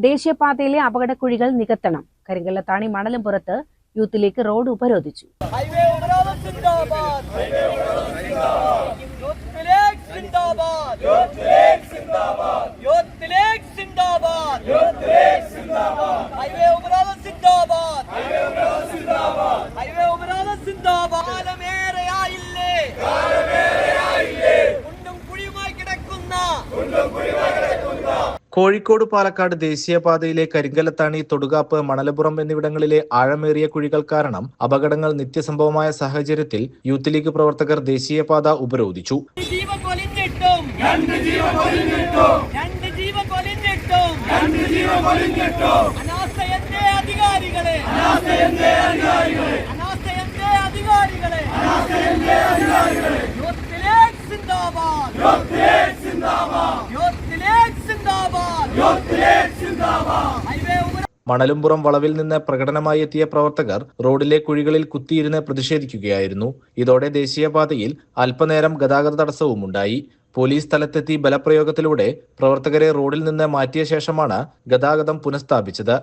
ദേശീയപാതയിലെ അപകടക്കുഴികൾ നികത്തണം. Karinkallathani മണലുംപുറത്ത് youth league road ഉപരോധിച്ചു. കോഴിക്കോട് പാലക്കാട് ദേശീയപാതയിലെ കരിങ്കല്ലത്താണി, തൊടുകാപ്പ്, മണലപ്പുറം എന്നിവിടങ്ങളിലെ ആഴമേറിയ കുഴികൾ കാരണം അപകടങ്ങൾ നിത്യസംഭവമായ സാഹചര്യത്തിൽ യൂത്ത് ലീഗ് പ്രവർത്തകർ ദേശീയപാത ഉപരോധിച്ചു. മണലുംപുറം വളവിൽ നിന്ന് പ്രകടനമായി എത്തിയ പ്രവർത്തകർ റോഡിലെ കുഴികളിൽ കുത്തിയിരുന്ന് പ്രതിഷേധിക്കുകയായിരുന്നു. ഇതോടെ ദേശീയപാതയിൽ അല്പനേരം ഗതാഗത തടസ്സവുമുണ്ടായി. പോലീസ് സ്ഥലത്തെത്തി ബലപ്രയോഗത്തിലൂടെ പ്രവർത്തകരെ റോഡിൽ നിന്ന് മാറ്റിയ ശേഷമാണ് ഗതാഗതം പുനഃസ്ഥാപിച്ചത്.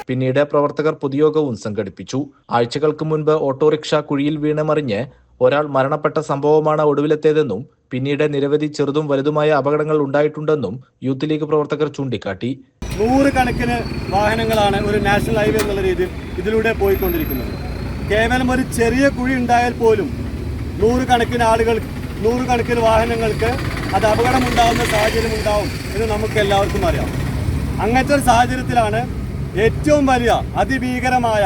പിന്നീട് പ്രവർത്തകർ പൊതുയോഗവും സംഘടിപ്പിച്ചു. ആഴ്ചകൾക്ക് മുൻപ് ഓട്ടോറിക്ഷ കുഴിയിൽ വീണ് മറിഞ്ഞ് ഒരാൾ മരണപ്പെട്ട സംഭവമാണ് ഒടുവിലെത്തിയതെന്നും പിന്നീട് നിരവധി ചെറുതും വലുതുമായ അപകടങ്ങൾ ഉണ്ടായിട്ടുണ്ടെന്നും യൂത്ത് ലീഗ് പ്രവർത്തകർ ചൂണ്ടിക്കാട്ടി. 100 കണക്കിന് വാഹനങ്ങളാണ് ഒരു നാഷണൽ ഹൈവേ എന്നുള്ള രീതിയിൽ ഇതിലൂടെ പോയിക്കൊണ്ടിരിക്കുന്നത്. കേവലം ഒരു ചെറിയ കുഴി ഉണ്ടായാൽ പോലും 100 കണക്കിന് ആളുകൾ, 100 കണക്കിന് വാഹനങ്ങൾക്ക് അത് അപകടമുണ്ടാകുന്ന സാഹചര്യം ഉണ്ടാവും എന്ന് നമുക്ക് എല്ലാവർക്കും അറിയാം. അങ്ങനത്തെ ഒരു സാഹചര്യത്തിലാണ് ഏറ്റവും വലിയ അതിഭീകരമായ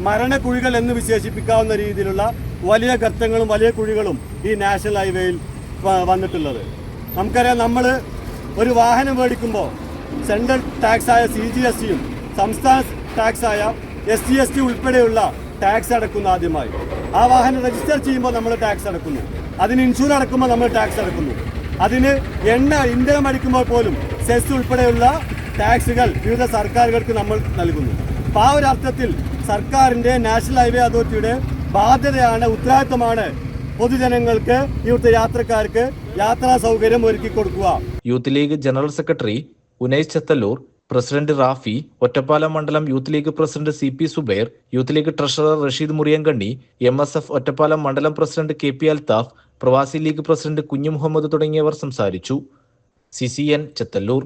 മരണക്കുഴികൾ എന്ന് വിശേഷിപ്പിക്കാവുന്ന രീതിയിലുള്ള വലിയ ഗർത്തങ്ങളും വലിയ കുഴികളും ഈ നാഷണൽ ഹൈവേയിൽ വന്നിട്ടുള്ളത്. നമുക്കറിയാം, നമ്മൾ ഒരു വാഹനം മേടിക്കുമ്പോൾ സെൻട്രൽ ടാക്സായ CGSTയും സംസ്ഥാന ടാക്സായ SGST ഉൾപ്പെടെയുള്ള ടാക്സ് അടക്കുന്നു. ആദ്യമായി ആ വാഹനം രജിസ്റ്റർ ചെയ്യുമ്പോൾ നമ്മൾ ടാക്സ് അടക്കുന്നു. അതിന് ഇൻഷുർ അടക്കുമ്പോൾ നമ്മൾ ടാക്സ് അടക്കുന്നു. അതിന് ഇന്ധനം അടിക്കുമ്പോൾ പോലും സെസ് ഉൾപ്പെടെയുള്ള ടാക്സുകൾ വിവിധ സർക്കാരുകൾക്ക് നമ്മൾ നൽകുന്നു. അപ്പോൾ ആ ഒരു അർത്ഥത്തിൽ സർക്കാരിൻ്റെ നാഷണൽ ഹൈവേ അതോറിറ്റിയുടെ ബാധ്യതയാണ്, ഉത്തരവാദിത്തമാണ് പൊതുജനങ്ങൾക്ക്, ഇവിടുത്തെ യാത്രക്കാർക്ക് യാത്രാ സൗകര്യം ഒരുക്കി കൊടുക്കുക. Youth league general secretary Unais Chathalloor, president Rafi, Ottapalam മണ്ഡലം youth league president CP Zubair, youth league treasurer Rasheed Muriyankanni, MSF Ottapalam മണ്ഡലം പ്രസിഡന്റ് KP അൽത്താഫ്, പ്രവാസി ലീഗ് പ്രസിഡന്റ് കുഞ്ഞു മുഹമ്മദ് തുടങ്ങിയവർ സംസാരിച്ചു. CCN ചത്തല്ലൂർ.